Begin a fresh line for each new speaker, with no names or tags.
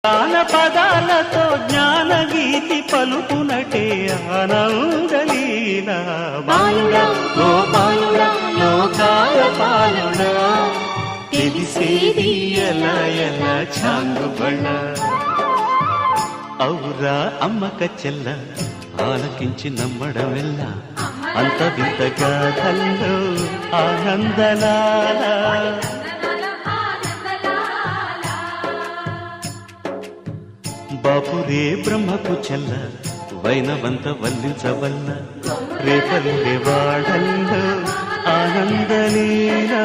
జ్ఞాన పదాలతో జ్ఞానగీతి పలుకునటే ఆనందలీలా బాలుడా గోపాలుడా లోకాల పాలుడా తెలిసేది ఎలా ఎలా చాంగుబళ్ళ ఔరా అమ్మక చెల్ల ఆలకించి నమ్మడమెల్ల అంత వింత గాథల్లో ఆనందలాల బాపురే బ్రహ్మకు చెల్ల వైనవంత వల్లించవల్ల రేపల్లె వాడల్లో ఆనందలీలా